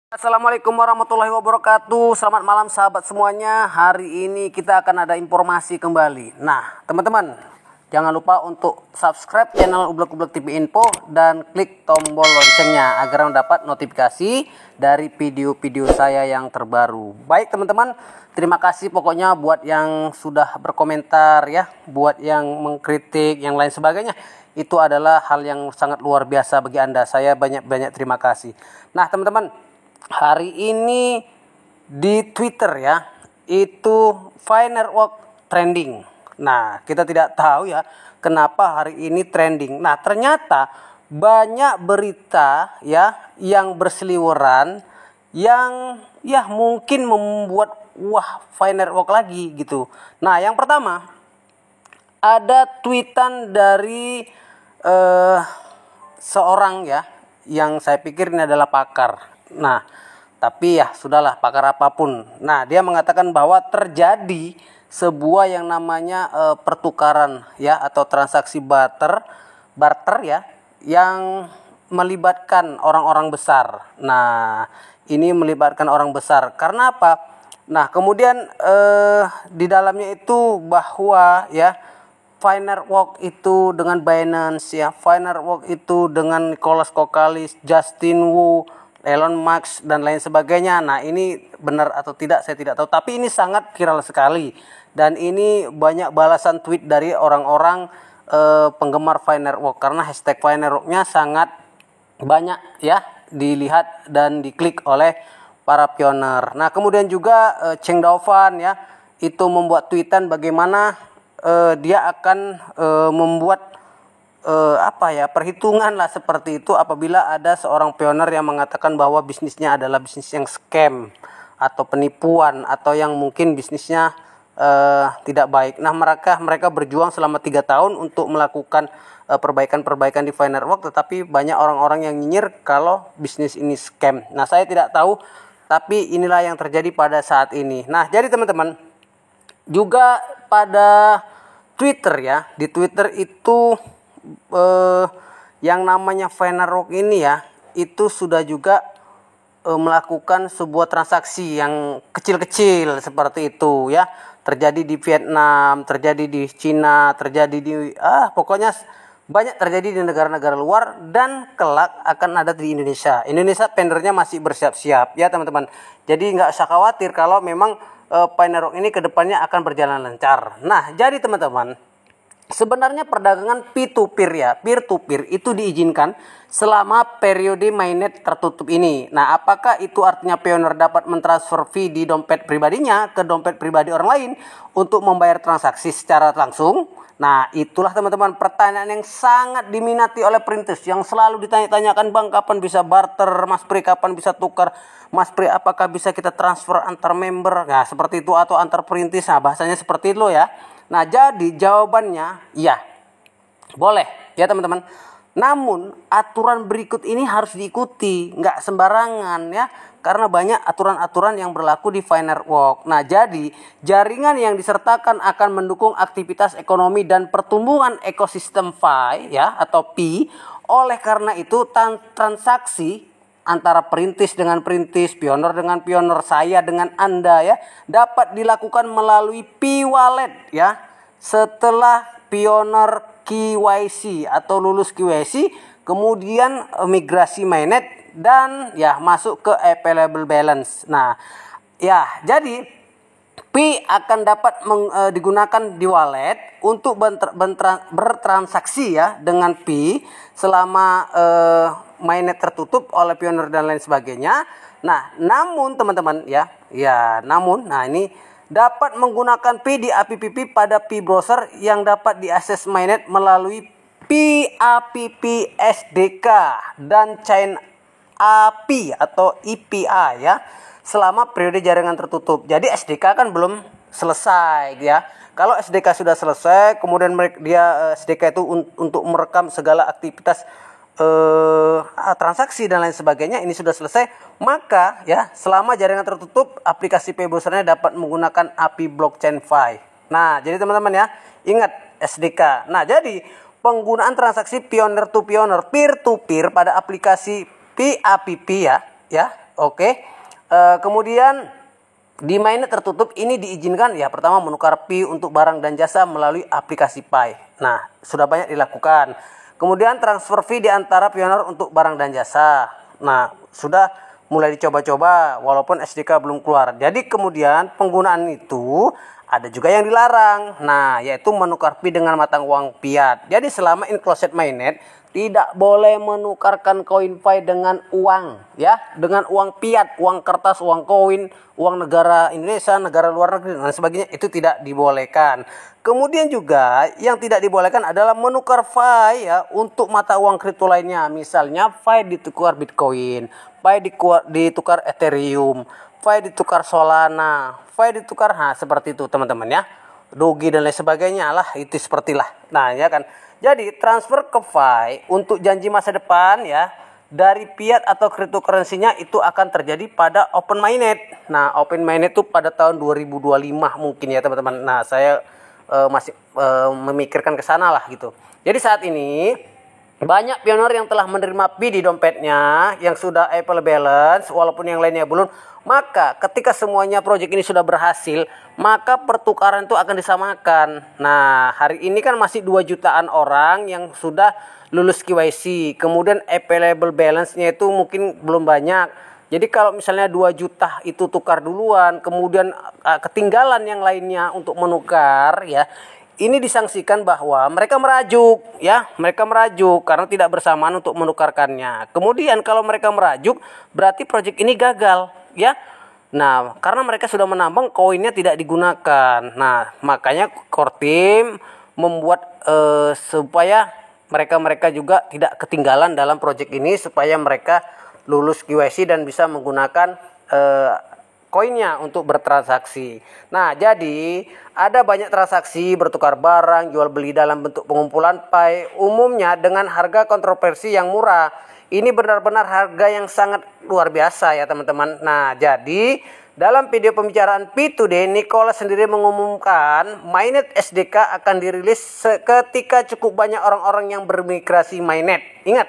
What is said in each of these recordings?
Assalamualaikum warahmatullahi wabarakatuh. Selamat malam sahabat semuanya. Hari ini kita akan ada informasi kembali. Nah teman-teman, jangan lupa untuk subscribe channel Ublek-Ublek TV Info dan klik tombol loncengnya agar mendapat notifikasi dari video-video saya yang terbaru. Baik teman-teman, terima kasih pokoknya buat yang sudah berkomentar ya, buat yang mengkritik, yang lain sebagainya. Itu adalah hal yang sangat luar biasa bagi Anda. Saya banyak-banyak terima kasih. Nah teman-teman, hari ini di Twitter ya, itu firework trending. Nah, kita tidak tahu ya kenapa hari ini trending. Nah, ternyata banyak berita ya yang berseliweran yang ya mungkin membuat firework lagi gitu. Nah, yang pertama ada tweetan dari seorang ya yang saya pikir ini adalah pakar. Nah, tapi ya sudahlah, pakar apapun. Nah, dia mengatakan bahwa terjadi sebuah yang namanya pertukaran ya atau transaksi barter ya yang melibatkan orang-orang besar. Nah, ini melibatkan orang besar. Karena apa? Nah, kemudian di dalamnya itu bahwa ya firework itu dengan Binance ya, firework itu dengan Nicolas Kokkalis, Justin Wu, Elon Musk dan lain sebagainya. Nah, ini benar atau tidak saya tidak tahu, tapi ini sangat viral sekali dan ini banyak balasan tweet dari orang-orang penggemar firework karena hashtag fireworknya sangat banyak ya dilihat dan diklik oleh para pioner. Nah, kemudian juga Cheng Daofan ya itu membuat tweetan bagaimana dia akan membuat perhitungan lah seperti itu apabila ada seorang pioner yang mengatakan bahwa bisnisnya adalah bisnis yang scam atau penipuan atau yang mungkin bisnisnya tidak baik. Nah, mereka berjuang selama 3 tahun untuk melakukan perbaikan-perbaikan di firework, tetapi banyak orang-orang yang nyinyir kalau bisnis ini scam. Nah, saya tidak tahu, tapi inilah yang terjadi pada saat ini. Nah, jadi teman-teman, juga pada Twitter ya, di Twitter itu yang namanya firework ini ya, itu sudah juga melakukan sebuah transaksi yang kecil-kecil seperti itu ya. Terjadi di Vietnam, terjadi di Cina, terjadi di pokoknya banyak terjadi di negara-negara luar dan kelak akan ada di Indonesia. Indonesia tendernya masih bersiap-siap ya teman-teman. Jadi nggak usah khawatir kalau memang firework ini kedepannya akan berjalan lancar. Nah, jadi teman-teman, sebenarnya perdagangan P2P ya, peer to peer itu diizinkan selama periode mainnet tertutup ini. Nah, apakah itu artinya pioner dapat mentransfer fee di dompet pribadinya ke dompet pribadi orang lain untuk membayar transaksi secara langsung? Nah, itulah teman-teman pertanyaan yang sangat diminati oleh perintis yang selalu ditanya-tanyakan, Bang, kapan bisa barter? Mas Pri, kapan bisa tukar? Mas Pri, apakah bisa kita transfer antar member? Nah, seperti itu atau antar perintis. Nah, bahasanya seperti itu ya. Nah, jadi jawabannya ya, boleh ya teman-teman. Namun aturan berikut ini harus diikuti, nggak sembarangan ya, karena banyak aturan-aturan yang berlaku di firework. Nah, jadi jaringan yang disertakan akan mendukung aktivitas ekonomi dan pertumbuhan ekosistem Fi ya atau P. Oleh karena itu transaksi antara perintis dengan perintis, pioner dengan pioner, saya dengan Anda ya, dapat dilakukan melalui P-Wallet ya. Setelah pioner KYC atau lulus KYC, kemudian migrasi mainnet dan ya masuk ke available balance. Nah, ya jadi P akan dapat digunakan di wallet untuk bertransaksi ya dengan P selama mainnet tertutup oleh pioner dan lain sebagainya. Nah, namun teman-teman nah ini dapat menggunakan P di APP pada P browser yang dapat diakses mainnet melalui PAPP SDK dan chain API atau EPA ya selama periode jaringan tertutup. Jadi SDK kan belum selesai ya. Kalau SDK sudah selesai, kemudian SDK itu untuk merekam segala aktivitas transaksi dan lain sebagainya, ini sudah selesai, maka ya selama jaringan tertutup aplikasi P browsernya dapat menggunakan API blockchain Fi. Nah, jadi teman-teman ya, ingat SDK. Nah, jadi penggunaan transaksi pioner to pioner, peer to peer pada aplikasi PAPP ya Oke. Kemudian di mainnet tertutup ini diizinkan ya pertama menukar Pi untuk barang dan jasa melalui aplikasi Pi. Nah, sudah banyak dilakukan. Kemudian transfer fee di antara pioner untuk barang dan jasa. Nah, sudah mulai dicoba-coba walaupun SDK belum keluar. Jadi kemudian penggunaan itu ada juga yang dilarang. Nah, yaitu menukar Pi dengan mata uang fiat. Jadi selama enclosed mainnet tidak boleh menukarkan koin Pi dengan uang, ya, dengan uang fiat, uang kertas, uang koin, uang negara Indonesia, negara luar negeri dan sebagainya, itu tidak dibolehkan. Kemudian juga yang tidak dibolehkan adalah menukar Pi ya untuk mata uang kripto lainnya. Misalnya Pi ditukar Bitcoin, Pi ditukar Ethereum, Pi ditukar Solana, Pi ditukar seperti itu teman-teman ya. Doge dan lain sebagainya lah, itu sepertilah. Nah, ya kan. Jadi transfer ke Pi untuk janji masa depan ya dari fiat atau cryptocurrency-nya itu akan terjadi pada open mainnet. Nah, open mainnet itu pada tahun 2025 mungkin ya teman-teman. Nah, saya masih memikirkan ke sana lah gitu. Jadi saat ini banyak pioner yang telah menerima Pi di dompetnya yang sudah Apple balance walaupun yang lainnya belum. Maka ketika semuanya proyek ini sudah berhasil, maka pertukaran itu akan disamakan. Nah, hari ini kan masih 2 jutaan orang yang sudah lulus KYC. Kemudian available balance-nya itu mungkin belum banyak. Jadi kalau misalnya 2 juta itu tukar duluan, kemudian ketinggalan yang lainnya untuk menukar ya. Ini disangsikan bahwa mereka merajuk ya, mereka merajuk karena tidak bersamaan untuk menukarkannya. Kemudian kalau mereka merajuk berarti proyek ini gagal ya. Nah, karena mereka sudah menambang koinnya tidak digunakan. Nah, makanya core team membuat supaya mereka juga tidak ketinggalan dalam proyek ini supaya mereka lulus KYC dan bisa menggunakan koinnya untuk bertransaksi. Nah, jadi ada banyak transaksi bertukar barang, jual beli dalam bentuk pengumpulan Pi umumnya dengan harga kontroversi yang murah. Ini benar-benar harga yang sangat luar biasa ya teman-teman. Nah, jadi dalam video pembicaraan Pi Today, Nicholas sendiri mengumumkan mainnet SDK akan dirilis ketika cukup banyak orang-orang yang bermigrasi mainnet. Ingat,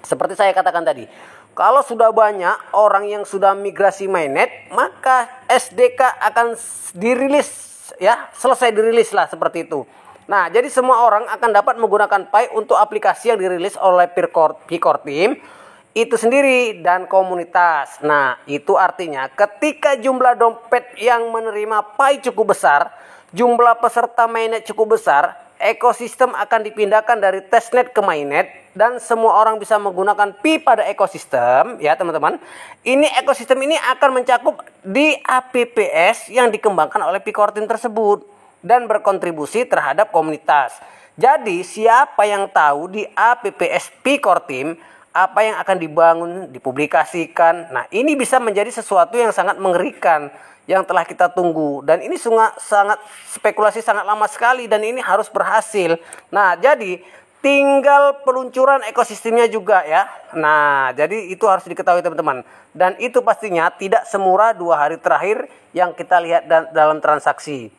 seperti saya katakan tadi, kalau sudah banyak orang yang sudah migrasi mainnet, maka SDK akan dirilis ya, selesai dirilis lah seperti itu. Nah, jadi semua orang akan dapat menggunakan Pi untuk aplikasi yang dirilis oleh Pi-Core Team itu sendiri dan komunitas. Nah, itu artinya ketika jumlah dompet yang menerima Pi cukup besar, jumlah peserta mainnet cukup besar, ekosistem akan dipindahkan dari testnet ke mainnet dan semua orang bisa menggunakan Pi pada ekosistem ya teman-teman. Ini ekosistem ini akan mencakup di APPS yang dikembangkan oleh Pi-Core Team tersebut dan berkontribusi terhadap komunitas. Jadi siapa yang tahu di APPS Pi-Core Team apa yang akan dibangun, dipublikasikan. Nah, ini bisa menjadi sesuatu yang sangat mengerikan yang telah kita tunggu. Dan ini sangat spekulasi sangat lama sekali dan ini harus berhasil. Nah, jadi tinggal peluncuran ekosistemnya juga ya. Nah, jadi itu harus diketahui teman-teman. Dan itu pastinya tidak semurah 2 hari terakhir yang kita lihat dalam transaksi.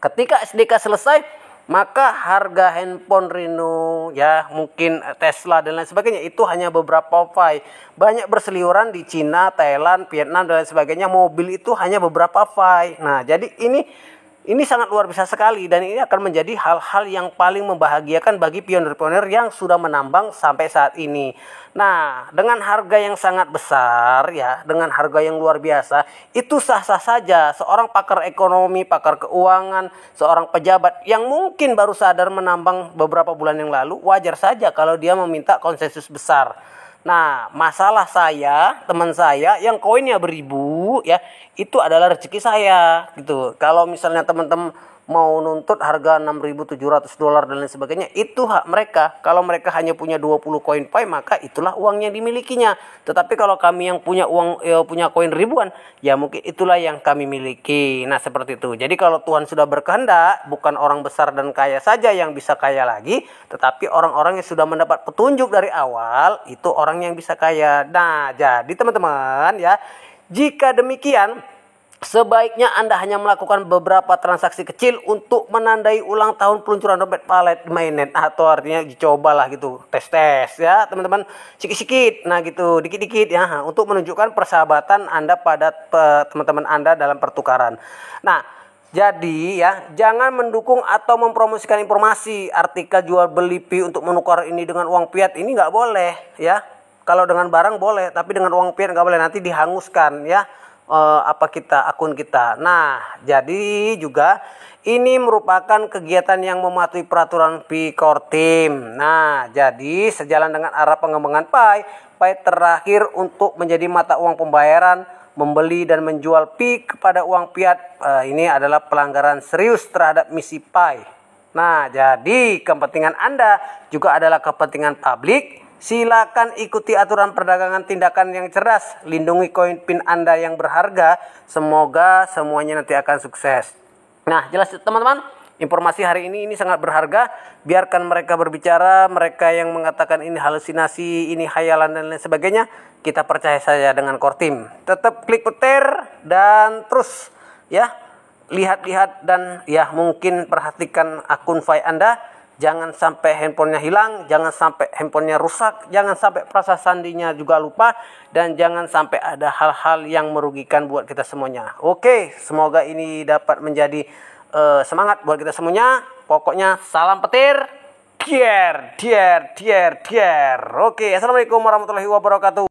Ketika SDK selesai, maka harga handphone Reno ya mungkin Tesla dan lain sebagainya itu hanya beberapa Pi. Banyak berseliweran di Cina, Thailand, Vietnam dan lain sebagainya. Mobil itu hanya beberapa Pi. Nah, jadi ini sangat luar biasa sekali dan ini akan menjadi hal-hal yang paling membahagiakan bagi pioner-pioner yang sudah menambang sampai saat ini. Nah, dengan harga yang sangat besar ya, dengan harga yang luar biasa, itu sah-sah saja seorang pakar ekonomi, pakar keuangan, seorang pejabat yang mungkin baru sadar menambang beberapa bulan yang lalu, wajar saja kalau dia meminta konsensus besar. Nah, masalah saya, teman saya yang koinnya beribu ya, itu adalah rezeki saya gitu. Kalau misalnya teman-teman mau nuntut harga $6.700 dan lain sebagainya, itu hak mereka. Kalau mereka hanya punya 20 koin Pi, maka itulah uang yang dimilikinya. Tetapi kalau kami yang punya uang punya koin ribuan, ya mungkin itulah yang kami miliki. Nah, seperti itu. Jadi kalau Tuhan sudah berkehendak, bukan orang besar dan kaya saja yang bisa kaya lagi, tetapi orang-orang yang sudah mendapat petunjuk dari awal, itu orang yang bisa kaya. Nah, jadi teman-teman ya, jika demikian, sebaiknya Anda hanya melakukan beberapa transaksi kecil untuk menandai ulang tahun peluncuran dompet Palet mainnet, atau artinya dicobalah gitu, tes ya teman-teman, sikit-sikit, nah gitu, dikit-dikit ya, untuk menunjukkan persahabatan Anda pada teman-teman Anda dalam pertukaran. Nah, jadi ya, jangan mendukung atau mempromosikan informasi artikel jual beli Pi untuk menukar ini dengan uang fiat, ini nggak boleh ya. Kalau dengan barang boleh, tapi dengan uang fiat nggak boleh, nanti dihanguskan ya akun kita. Nah, jadi juga ini merupakan kegiatan yang mematuhi peraturan Pi Core Team. Nah, jadi sejalan dengan arah pengembangan Pi terakhir untuk menjadi mata uang pembayaran, membeli dan menjual Pi kepada uang fiat, ini adalah pelanggaran serius terhadap misi Pi. Nah, jadi kepentingan Anda juga adalah kepentingan publik. Silakan ikuti aturan perdagangan, tindakan yang cerdas, lindungi koin PIN Anda yang berharga. Semoga semuanya nanti akan sukses. Nah, jelas teman-teman, informasi hari ini sangat berharga. Biarkan mereka berbicara, mereka yang mengatakan ini halusinasi, ini khayalan dan lain sebagainya. Kita percaya saja dengan Core Team. Tetap klik petir dan terus ya, lihat-lihat dan ya mungkin perhatikan akun Fi Anda. Jangan sampai handphonenya hilang, jangan sampai handphonenya rusak, jangan sampai prasas sandinya juga lupa, dan jangan sampai ada hal-hal yang merugikan buat kita semuanya. Oke, semoga ini dapat menjadi semangat buat kita semuanya. Pokoknya salam petir, dier. Oke, assalamualaikum warahmatullahi wabarakatuh.